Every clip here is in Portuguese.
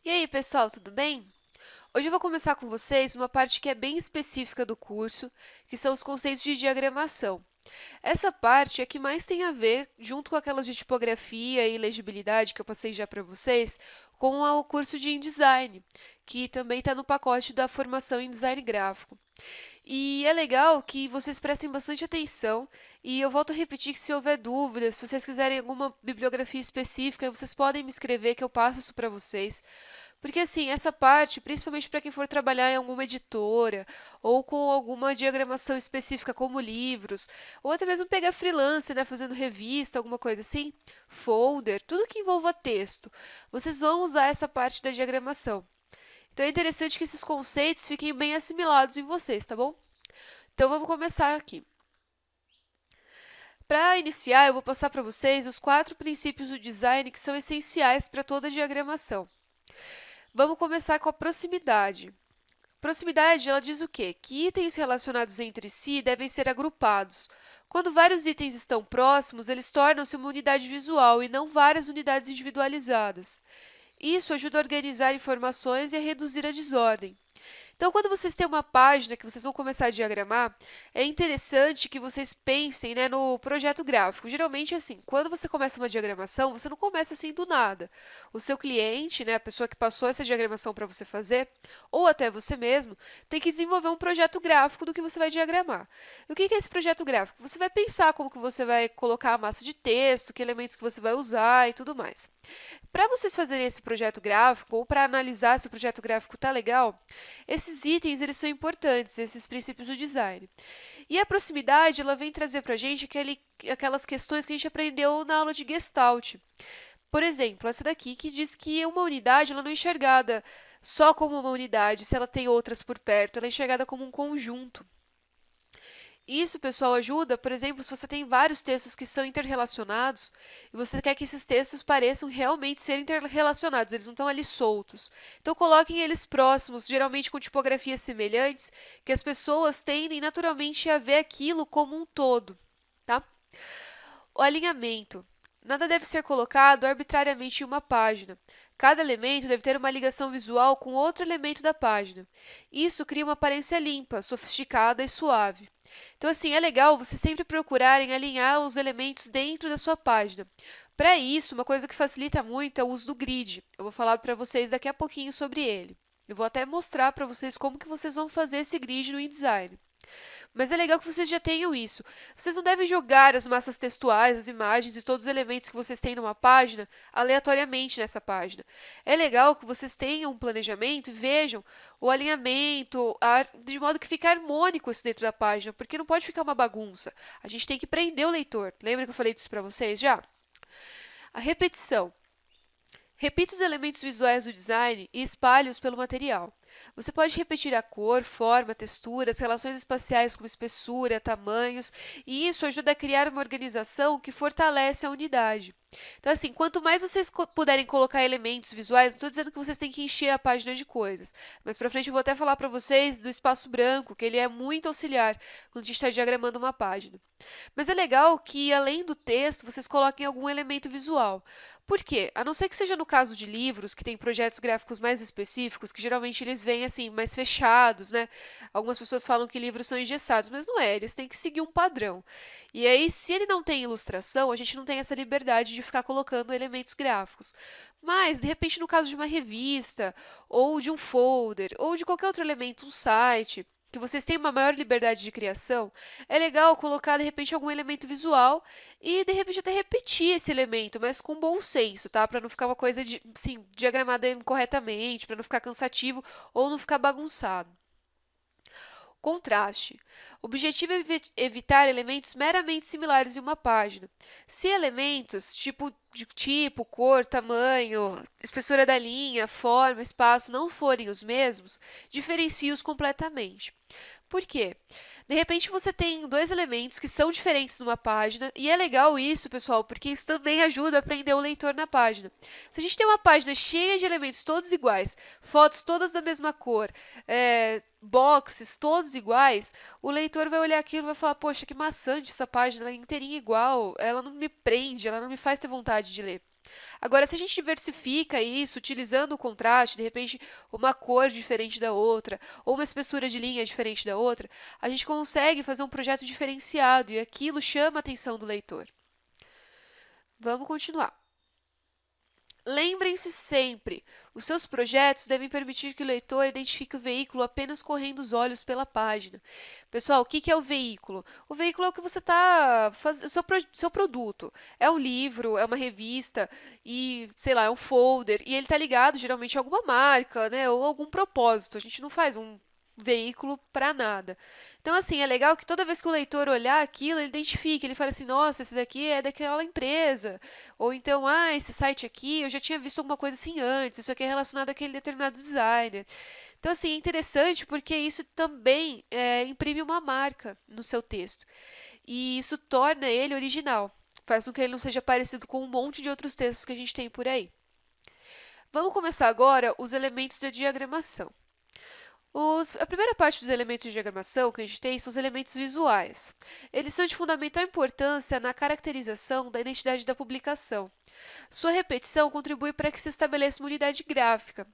E aí, pessoal, tudo bem? Hoje eu vou começar com vocês uma parte que é bem específica do curso, que são os conceitos de diagramação. Essa parte é que mais tem a ver, junto com aquelas de tipografia e legibilidade que eu passei já para vocês, com o curso de InDesign, que também está no pacote da formação em design gráfico. E é legal que vocês prestem bastante atenção, e eu volto a repetir que se houver dúvidas, se vocês quiserem alguma bibliografia específica, vocês podem me escrever que eu passo isso para vocês. Porque assim, essa parte, principalmente para quem for trabalhar em alguma editora ou com alguma diagramação específica como livros, ou até mesmo pegar freelance, né, fazendo revista, alguma coisa assim, folder, tudo que envolva texto, vocês vão usar essa parte da diagramação. Então é interessante que esses conceitos fiquem bem assimilados em vocês, tá bom? Então vamos começar aqui. Para iniciar, eu vou passar para vocês os 4 princípios do design que são essenciais para toda diagramação. Vamos começar com a proximidade. Proximidade, ela diz o quê? Que itens relacionados entre si devem ser agrupados. Quando vários itens estão próximos, eles tornam-se uma unidade visual e não várias unidades individualizadas. Isso ajuda a organizar informações e a reduzir a desordem. Então, quando vocês têm uma página que vocês vão começar a diagramar, é interessante que vocês pensem, né, no projeto gráfico. Geralmente, assim, quando você começa uma diagramação, você não começa assim do nada. O seu cliente, né, a pessoa que passou essa diagramação para você fazer, ou até você mesmo, tem que desenvolver um projeto gráfico do que você vai diagramar. E o que é esse projeto gráfico? Você vai pensar como que você vai colocar a massa de texto, que elementos que você vai usar e tudo mais. Para vocês fazerem esse projeto gráfico ou para analisar se o projeto gráfico está legal, esses itens eles são importantes, esses princípios do design. E a proximidade ela vem trazer para a gente aquelas questões que a gente aprendeu na aula de Gestalt. Por exemplo, essa daqui que diz que uma unidade ela não é enxergada só como uma unidade, se ela tem outras por perto, ela é enxergada como um conjunto. Isso, pessoal, ajuda, por exemplo, se você tem vários textos que são interrelacionados e você quer que esses textos pareçam realmente ser interrelacionados, eles não estão ali soltos. Então, coloquem eles próximos, geralmente com tipografias semelhantes, que as pessoas tendem naturalmente a ver aquilo como um todo, tá? O alinhamento. Nada deve ser colocado arbitrariamente em uma página. Cada elemento deve ter uma ligação visual com outro elemento da página. Isso cria uma aparência limpa, sofisticada e suave. Então, assim, é legal vocês sempre procurarem alinhar os elementos dentro da sua página. Para isso, uma coisa que facilita muito é o uso do grid. Eu vou falar para vocês daqui a pouquinho sobre ele. Eu vou até mostrar para vocês como que vocês vão fazer esse grid no InDesign. Mas é legal que vocês já tenham isso. Vocês não devem jogar as massas textuais, as imagens e todos os elementos que vocês têm numa página aleatoriamente nessa página. É legal que vocês tenham um planejamento e vejam o alinhamento, de modo que fique harmônico isso dentro da página, porque não pode ficar uma bagunça. A gente tem que prender o leitor. Lembra que eu falei disso para vocês já? A repetição. Repita os elementos visuais do design e espalhe-os pelo material. Você pode repetir a cor, forma, textura, as relações espaciais como espessura, tamanhos, e isso ajuda a criar uma organização que fortalece a unidade. Então, assim, quanto mais vocês puderem colocar elementos visuais, não estou dizendo que vocês têm que encher a página de coisas, mas para frente eu vou até falar para vocês do espaço branco, que ele é muito auxiliar quando a gente está diagramando uma página. Mas é legal que, além do texto, vocês coloquem algum elemento visual. Por quê? A não ser que seja no caso de livros, que tem projetos gráficos mais específicos, que geralmente eles vêm assim, mais fechados, né? Algumas pessoas falam que livros são engessados, mas não é, eles têm que seguir um padrão. E aí, se ele não tem ilustração, a gente não tem essa liberdade de ficar colocando elementos gráficos. Mas, de repente, no caso de uma revista, ou de um folder, ou de qualquer outro elemento, um site, que vocês têm uma maior liberdade de criação, é legal colocar de repente algum elemento visual e de repente até repetir esse elemento, mas com bom senso, tá? Para não ficar uma coisa assim, diagramada incorretamente, para não ficar cansativo ou não ficar bagunçado. Contraste. O objetivo é evitar elementos meramente similares em uma página. Se elementos, tipo, cor, tamanho, espessura da linha, forma, espaço, não forem os mesmos, diferencie-os completamente. Por quê? De repente você tem dois elementos que são diferentes numa página, e é legal isso, pessoal, porque isso também ajuda a prender o leitor na página. Se a gente tem uma página cheia de elementos todos iguais, fotos todas da mesma cor, boxes todos iguais, o leitor vai olhar aquilo e vai falar, poxa, que maçante essa página, ela é inteirinha igual, ela não me prende, ela não me faz ter vontade de ler. Agora, se a gente diversifica isso, utilizando o contraste, de repente uma cor diferente da outra, ou uma espessura de linha diferente da outra, a gente consegue fazer um projeto diferenciado e aquilo chama a atenção do leitor. Vamos continuar. Lembrem-se sempre, os seus projetos devem permitir que o leitor identifique o veículo apenas correndo os olhos pela página. Pessoal, o que é o veículo? O veículo é o que você está fazendo, seu produto. É um livro, é uma revista e, sei lá, é um folder. E ele está ligado geralmente a alguma marca, né, ou algum propósito. A gente não faz um veículo para nada. Então, assim, é legal que toda vez que o leitor olhar aquilo, ele identifique, ele fala assim, nossa, esse daqui é daquela empresa. Ou então, esse site aqui, eu já tinha visto alguma coisa assim antes, isso aqui é relacionado àquele determinado designer. Então, assim, é interessante porque isso também imprime uma marca no seu texto. E isso torna ele original. Faz com que ele não seja parecido com um monte de outros textos que a gente tem por aí. Vamos começar agora os elementos da diagramação. A primeira parte dos elementos de diagramação que a gente tem são os elementos visuais. Eles são de fundamental importância na caracterização da identidade da publicação. Sua repetição contribui para que se estabeleça uma unidade gráfica.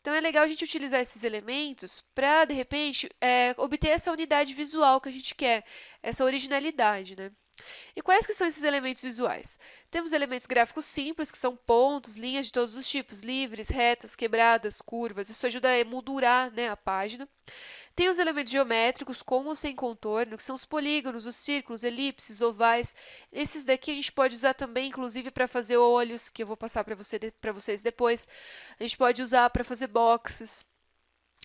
Então, é legal a gente utilizar esses elementos para, de repente, obter essa unidade visual que a gente quer, essa originalidade, né? E quais que são esses elementos visuais? Temos elementos gráficos simples, que são pontos, linhas de todos os tipos, livres, retas, quebradas, curvas. Isso ajuda a emoldurar, né, a página. Tem os elementos geométricos, com ou sem contorno, que são os polígonos, os círculos, elipses, ovais. Esses daqui a gente pode usar também, inclusive, para fazer olhos, que eu vou passar para vocês depois. A gente pode usar para fazer boxes.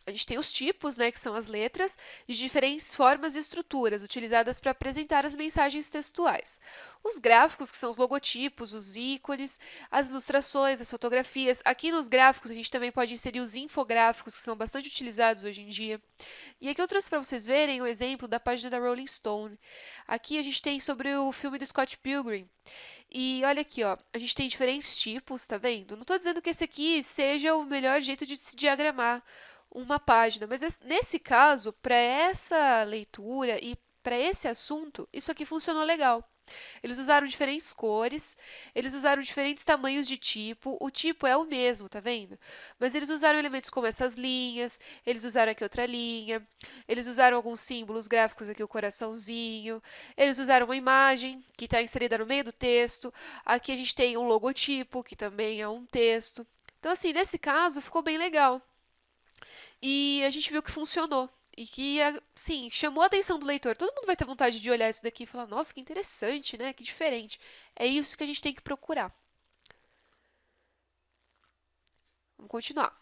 A gente tem os tipos, né, que são as letras, de diferentes formas e estruturas, utilizadas para apresentar as mensagens textuais. Os gráficos, que são os logotipos, os ícones, as ilustrações, as fotografias. Aqui nos gráficos, a gente também pode inserir os infográficos, que são bastante utilizados hoje em dia. E aqui eu trouxe para vocês verem o exemplo da página da Rolling Stone. Aqui a gente tem sobre o filme do Scott Pilgrim. E olha aqui, ó, a gente tem diferentes tipos, tá vendo? Não estou dizendo que esse aqui seja o melhor jeito de se diagramar uma página, mas nesse caso, para essa leitura e para esse assunto, isso aqui funcionou legal. Eles usaram diferentes cores, eles usaram diferentes tamanhos de tipo, o tipo é o mesmo, tá vendo? Mas eles usaram elementos como essas linhas, eles usaram aqui outra linha, eles usaram alguns símbolos gráficos aqui, o coraçãozinho, eles usaram uma imagem que está inserida no meio do texto, aqui a gente tem um logotipo, que também é um texto. Então, assim, nesse caso, ficou bem legal. E a gente viu que funcionou. E que, sim, chamou a atenção do leitor. Todo mundo vai ter vontade de olhar isso daqui e falar, nossa, que interessante, né? Que diferente. É isso que a gente tem que procurar. Vamos continuar.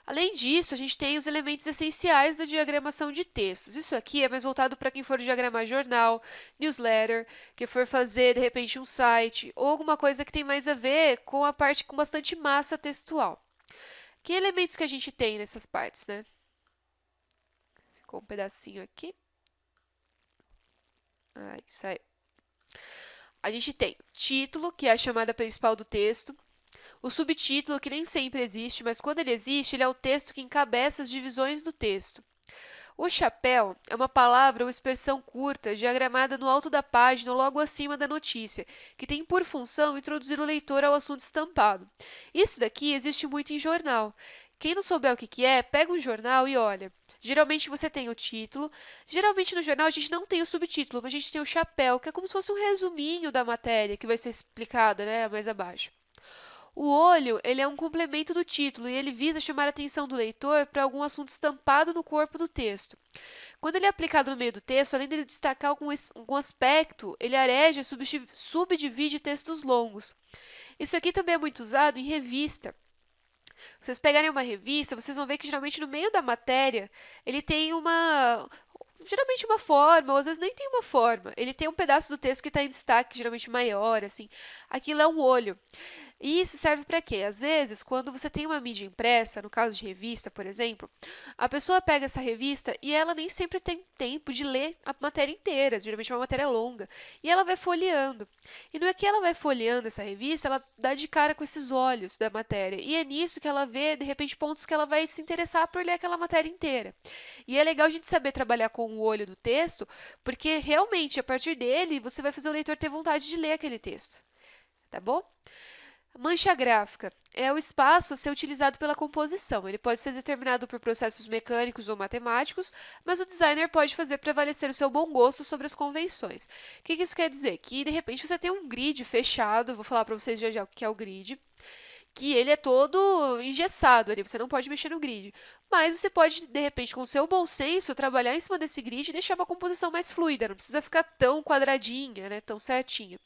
Além disso, a gente tem os elementos essenciais da diagramação de textos. Isso aqui é mais voltado para quem for diagramar jornal, newsletter, que for fazer, de repente, um site, ou alguma coisa que tem mais a ver com a parte com bastante massa textual. Que elementos que a gente tem nessas partes, né? Ficou um pedacinho aqui. Saiu. A gente tem o título, que é a chamada principal do texto. O subtítulo, que nem sempre existe, mas quando ele existe, ele é o texto que encabeça as divisões do texto. O chapéu é uma palavra ou expressão curta, diagramada no alto da página ou logo acima da notícia, que tem por função introduzir o leitor ao assunto estampado. Isso daqui existe muito em jornal. Quem não souber o que é, pega um jornal e olha. Geralmente você tem o título. Geralmente no jornal a gente não tem o subtítulo, mas a gente tem o chapéu, que é como se fosse um resuminho da matéria que vai ser explicada, né, mais abaixo. O olho, ele é um complemento do título e ele visa chamar a atenção do leitor para algum assunto estampado no corpo do texto. Quando ele é aplicado no meio do texto, além de destacar algum aspecto, ele areja e subdivide textos longos. Isso aqui também é muito usado em revista. Se vocês pegarem uma revista, vocês vão ver que geralmente no meio da matéria ele tem geralmente uma forma, ou às vezes nem tem uma forma. Ele tem um pedaço do texto que está em destaque, geralmente maior, assim. Aquilo é um olho. E isso serve para quê? Às vezes, quando você tem uma mídia impressa, no caso de revista, por exemplo, a pessoa pega essa revista e ela nem sempre tem tempo de ler a matéria inteira, geralmente é uma matéria longa, e ela vai folheando. E não é que ela vai folheando essa revista, ela dá de cara com esses olhos da matéria. E é nisso que ela vê, de repente, pontos que ela vai se interessar por ler aquela matéria inteira. E é legal a gente saber trabalhar com o olho do texto, porque realmente, a partir dele, você vai fazer o leitor ter vontade de ler aquele texto. Tá bom? Mancha gráfica é o espaço a ser utilizado pela composição. Ele pode ser determinado por processos mecânicos ou matemáticos, mas o designer pode fazer prevalecer o seu bom gosto sobre as convenções. O que isso quer dizer? Que, de repente, você tem um grid fechado, vou falar para vocês já já o que é o grid, que ele é todo engessado ali, você não pode mexer no grid. Mas você pode, de repente, com o seu bom senso, trabalhar em cima desse grid e deixar uma composição mais fluida, não precisa ficar tão quadradinha, né, tão certinha.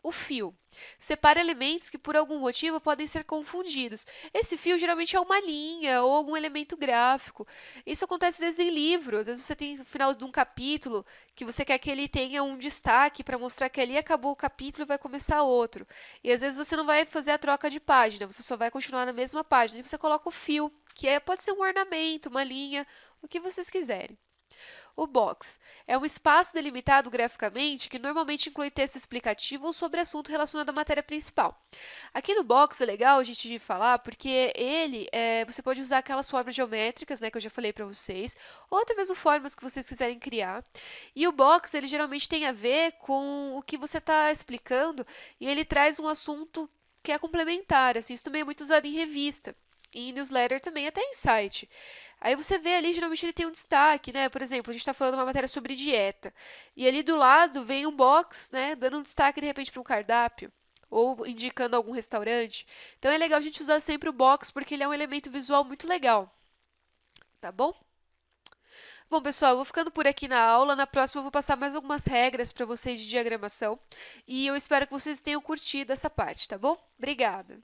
O fio separa elementos que por algum motivo podem ser confundidos. Esse fio geralmente é uma linha ou algum elemento gráfico. Isso acontece às vezes em livro. Às vezes você tem no final de um capítulo que você quer que ele tenha um destaque para mostrar que ali acabou o capítulo e vai começar outro. E às vezes você não vai fazer a troca de página, você só vai continuar na mesma página. E você coloca o fio, que pode ser um ornamento, uma linha, o que vocês quiserem. O box é um espaço delimitado graficamente que normalmente inclui texto explicativo ou sobre assunto relacionado à matéria principal. Aqui no box é legal a gente falar porque você pode usar aquelas formas geométricas, né, que eu já falei para vocês, ou até mesmo formas que vocês quiserem criar. E o box, ele geralmente tem a ver com o que você está explicando e ele traz um assunto que é complementar, assim, isso também é muito usado em revista. E em newsletter também, até em site. Aí você vê ali, geralmente ele tem um destaque, né? Por exemplo, a gente está falando uma matéria sobre dieta. E ali do lado vem um box, né? Dando um destaque de repente para um cardápio. Ou indicando algum restaurante. Então é legal a gente usar sempre o box, porque ele é um elemento visual muito legal. Tá bom? Bom, pessoal, eu vou ficando por aqui na aula. Na próxima eu vou passar mais algumas regras para vocês de diagramação. E eu espero que vocês tenham curtido essa parte, tá bom? Obrigada!